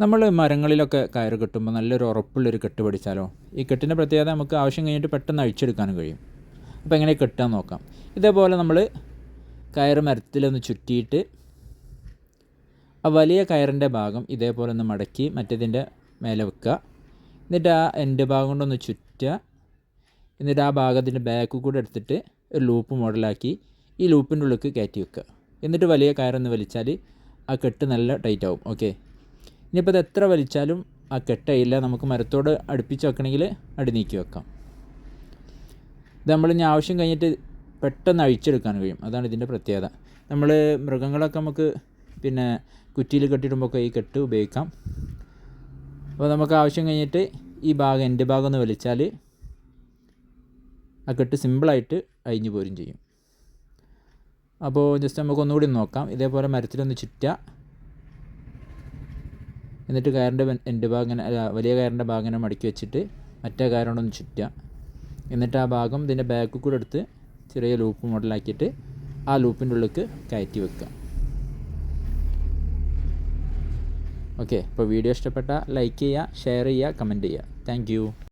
നമ്മൾ മരങ്ങളിലൊക്കെ കയറ് കെട്ടുമ്പോൾ നല്ലൊരു ഉറപ്പുള്ളൊരു കെട്ട് പിടിച്ചാലോ, ഈ കെട്ടിൻ്റെ പ്രത്യേകത നമുക്ക് ആവശ്യം കഴിഞ്ഞിട്ട് പെട്ടെന്ന് അഴിച്ചെടുക്കാനും കഴിയും. അപ്പോൾ എങ്ങനെ കെട്ടാൻ നോക്കാം. ഇതേപോലെ നമ്മൾ കയറ് മരത്തിലൊന്ന് ചുറ്റിയിട്ട് ആ വലിയ കയറിൻ്റെ ഭാഗം ഇതേപോലെ ഒന്ന് മടക്കി മറ്റേതിൻ്റെ മേലെ വെക്കുക. എന്നിട്ട് ആ എൻഡ് ഭാഗം കൊണ്ടൊന്ന് ചുറ്റുക. എന്നിട്ട് ആ ഭാഗത്തിൻ്റെ ബാക്ക് കൂടെ എടുത്തിട്ട് ഒരു ലൂപ്പ് മോഡലാക്കി ഈ ലൂപ്പിൻ്റെ ഉള്ളിലേക്ക് കയറ്റി വെക്കുക. എന്നിട്ട് വലിയ കയറൊന്ന് വലിച്ചാൽ ആ കെട്ട് നല്ല ടൈറ്റ് ആവും. ഓക്കെ, ഇനിയിപ്പോൾ ഇത് എത്ര വലിച്ചാലും ആ കെട്ടയില്ല. നമുക്ക് മരത്തോട് അടുപ്പിച്ച് വെക്കണമെങ്കിൽ അടി നീക്കി വെക്കാം. ഇത് നമ്മളിനി ആവശ്യം കഴിഞ്ഞിട്ട് പെട്ടെന്ന് അഴിച്ചെടുക്കാൻ കഴിയും. അതാണ് ഇതിൻ്റെ പ്രത്യേകത. നമ്മൾ മൃഗങ്ങളൊക്കെ നമുക്ക് പിന്നെ കുറ്റിയിൽ കെട്ടിയിടുമ്പോൾ ഈ കെട്ട് ഉപയോഗിക്കാം. അപ്പോൾ നമുക്ക് ആവശ്യം കഴിഞ്ഞിട്ട് ഈ ഭാഗം എൻ്റെ ഭാഗം ഒന്ന് വലിച്ചാൽ ആ കെട്ട് സിമ്പിളായിട്ട് അഴിഞ്ഞു പോരും ചെയ്യും. അപ്പോൾ ജസ്റ്റ് നമുക്ക് ഒന്നുകൂടി നോക്കാം. ഇതേപോലെ മരത്തിലൊന്ന് ചുറ്റുക. എന്നിട്ട് കയറിൻ്റെ എൻ്റെ ഭാഗം വലിയ കയറിൻ്റെ ഭാഗം മടക്കി വെച്ചിട്ട് മറ്റേ കയറോണ്ടൊന്ന് ചുറ്റുക. എന്നിട്ട് ആ ഭാഗം ഇതിൻ്റെ ബാക്കിൽ കൂടെ എടുത്ത് ചെറിയ ലൂപ്പ് മോഡലാക്കിയിട്ട് ആ ലൂപ്പിൻ്റെ ഉള്ളിലേക്ക് കയറ്റി വെക്കുക. ഓക്കെ, അപ്പോൾ വീഡിയോ ഇഷ്ടപ്പെട്ടാൽ ലൈക്ക് ചെയ്യുക, ഷെയർ ചെയ്യുക, കമൻറ്റ് ചെയ്യുക. Thank you.